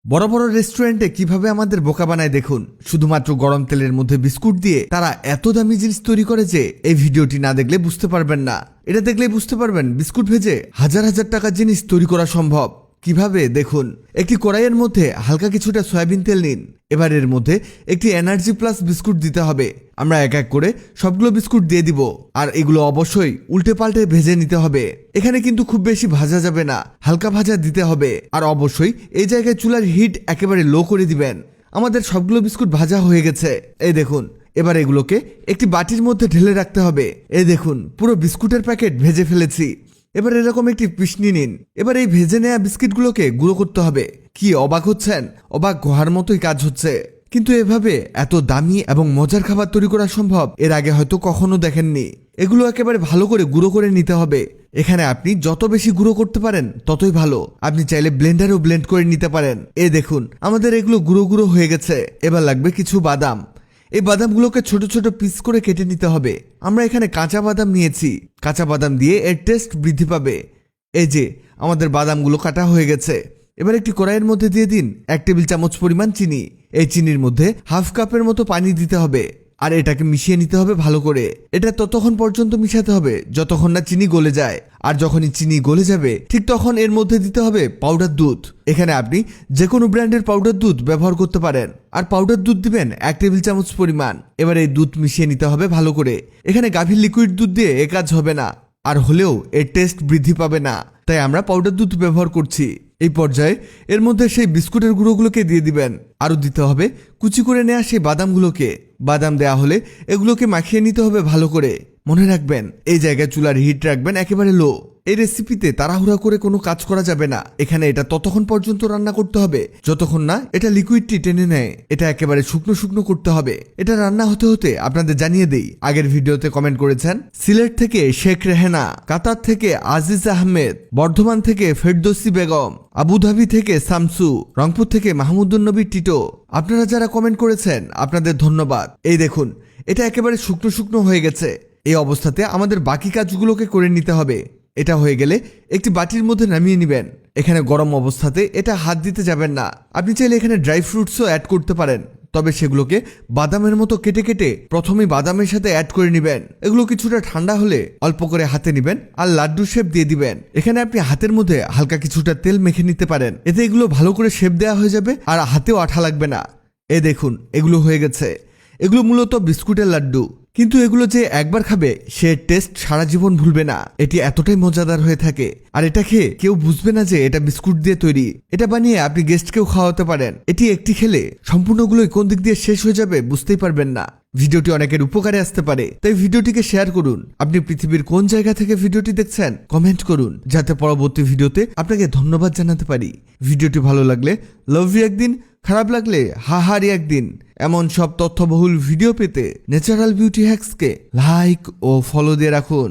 বড় বড় রেস্টুরেন্টে কিভাবে আমাদের বোকা বানায় দেখুন। শুধুমাত্র গরম তেলের মধ্যে বিস্কুট দিয়ে তারা এত দামি জিনিস তৈরি করে যে এই ভিডিওটি না দেখলে বুঝতে পারবেন না। এটা দেখলেই বুঝতে পারবেন বিস্কুট ভেজে হাজার হাজার টাকার জিনিস তৈরি করা সম্ভব। কিভাবে দেখুন। একটি কড়াইয়ের মধ্যে হালকা কিছুটা সয়াবিন তেল নিন। এবার এর মধ্যে একটি এনার্জি প্লাস বিস্কুট দিতে হবে। আমরা এক এক করে সবগুলো বিস্কুট দিয়ে দিব, আর এগুলো অবশ্যই উল্টে পাল্টে ভেজে নিতে হবে। এখানে কিন্তু খুব বেশি ভাজা যাবে না, হালকা ভাজা দিতে হবে। আর অবশ্যই এই জায়গায় চুলার হিট একেবারে লো করে দিবেন। আমাদের সবগুলো বিস্কুট ভাজা হয়ে গেছে, এই দেখুন। এবার এগুলোকে একটি বাটির মধ্যে ঢেলে রাখতে হবে। এই দেখুন, পুরো বিস্কুটের প্যাকেট ভেজে ফেলেছি। এবার এরকম একটি পিশনি নিন। এবার এই ভেজে নেওয়া বিস্কিটগুলোকে গুঁড়ো করতে হবে। কি অবাক হচ্ছেন? অবাক হওয়ার মতোই কাজ হচ্ছে, কিন্তু এভাবে এত দামি এবং মজার খাবার তৈরি করা সম্ভব এর আগে হয়তো কখনো দেখেননি। এগুলো একেবারে ভালো করে গুঁড়ো করে নিতে হবে। এখানে আপনি যত বেশি গুঁড়ো করতে পারেন ততই ভালো। আপনি চাইলে ব্লেন্ডারেও ব্লেন্ড করে নিতে পারেন। এই দেখুন, আমাদের এগুলো গুঁড়ো গুঁড়ো হয়ে গেছে। এবার লাগবে কিছু বাদাম। এই বাদামগুলোকে ছোট ছোট পিস করে কেটে নিতে হবে। আমরা এখানে কাঁচা বাদাম নিয়েছি। কাঁচা বাদাম দিয়ে এর টেস্ট বৃদ্ধি পাবে। এই যে আমাদের বাদামগুলো কাটা হয়ে গেছে। এবার একটি কড়াইয়ের মধ্যে দিয়ে দিন 1 টেবিল চামচ পরিমাণ চিনি। এই চিনির মধ্যে হাফ কাপের মতো পানি দিতে হবে, আর এটাকে মিশিয়ে নিতে হবে ভালো করে। এটা ততক্ষণ পর্যন্ত মিশাতে হবে যতক্ষণ না চিনি গলে যায়। আর যখনই চিনি গলে যাবে ঠিক তখন এর মধ্যে দিতে হবে পাউডার দুধ। এখানে আপনি যে কোনো ব্র্যান্ডের পাউডার দুধ ব্যবহার করতে পারেন। আর পাউডার দুধ দিবেন 1 টেবিল চামচ পরিমাণ। এবার এই দুধ মিশিয়ে নিতে হবে ভালো করে। এখানে গাভীর লিকুইড দুধ দিয়ে এ কাজ হবে না, আর হলেও এর টেস্ট বৃদ্ধি পাবে না, তাই আমরা পাউডার দুধ ব্যবহার করছি। এই পর্যায়ে এর মধ্যে সেই বিস্কুটের গুঁড়োগুলোকে দিয়ে দিবেন। আরও দিতে হবে কুচি করে নেওয়া সেই বাদামগুলোকে। বাদাম দেয়া হলে এগুলোকে মাখিয়ে নিতে হবে ভালো করে। মনে রাখবেন, এই জায়গায় চুলার হিট রাখবেন একেবারে লো। এই রেসিপিতে তাড়াহুড়া করে কোনো কাজ করা যাবে না। এখানে এটা ততক্ষণ পর্যন্ত রান্না করতে হবে যতক্ষণ না এটা লিকুইডটি টেনে নেয়। এটা একেবারে শুকনো শুকনো করতে হবে। এটা রান্না হতে হতে আপনাদের জানিয়ে দেই, আগের ভিডিওতে কমেন্ট করেছেন সিলেট থেকে শেখ রেহেনা, কাতার থেকে আজিজ আহমেদ, বর্ধমান থেকে ফেরদৌসী বেগম, আবুধাবি থেকে শামসু, রংপুর থেকে মাহমুদুন্নবী টিটো। আপনারা যারা কমেন্ট করেছেন আপনাদের ধন্যবাদ। এই দেখুন, এটা একেবারে শুকনো শুকনো হয়ে গেছে। এই অবস্থাতে আমাদের বাকি কাজগুলোকে করে নিতে হবে। এটা হয়ে গেলে একটি বাটির মধ্যে নামিয়ে নেবেন। এখানে গরম অবস্থাতে এটা হাত দিতে যাবেন না। আপনি চাইলে এখানে ড্রাই ফ্রুটসও অ্যাড করতে পারেন, তবে সেগুলোকে বাদামের মতো কেটে কেটে প্রথমেই বাদামের সাথে অ্যাড করে নেবেন। এগুলো কিছুটা ঠান্ডা হলে অল্প করে হাতে নেবেন আর লাড্ডু শেপ দিয়ে দিবেন। এখানে আপনি হাতের মধ্যে হালকা কিছুটা তেল মেখে নিতে পারেন, এতে এগুলো ভালো করে শেপ দেওয়া হয়ে যাবে আর হাতেও আঠা লাগবে না। এ দেখুন, এগুলো হয়ে গেছে। এগুলো মূলত বিস্কুটের লাড্ডু, কিন্তু এগুলো যে একবার খাবে সে টেস্ট সারা জীবন ভুলবে না। এটি এতটাই মজাদার হয়ে থাকে, আর এটা খেয়ে কেউ বুঝবে না যে এটা বিস্কুট দিয়ে তৈরি। এটা বানিয়ে আপনি গেস্টকেও খাওয়াতে পারেন। এটি একটি খেলে সম্পূর্ণগুলোই কোন দিক দিয়ে শেষ হয়ে যাবে বুঝতেই পারবেন না। ভিডিওটি অনেকের উপকারে আসতে পারে, তাই ভিডিওটিকে শেয়ার করুন। আপনি পৃথিবীর কোন জায়গা থেকে ভিডিওটি দেখছেন কমেন্ট করুন, যাতে পরবর্তী ভিডিওতে আপনাকে ধন্যবাদ জানাতে পারি। ভিডিওটি ভালো লাগলে লাভ ইউ একদিন, খারাপ লাগলে হাহারি একদিন। এমন সব তথ্যবহুল ভিডিও পেতে ন্যাচারাল বিউটি হ্যাক্সকে লাইক ও ফলো দিয়ে রাখুন।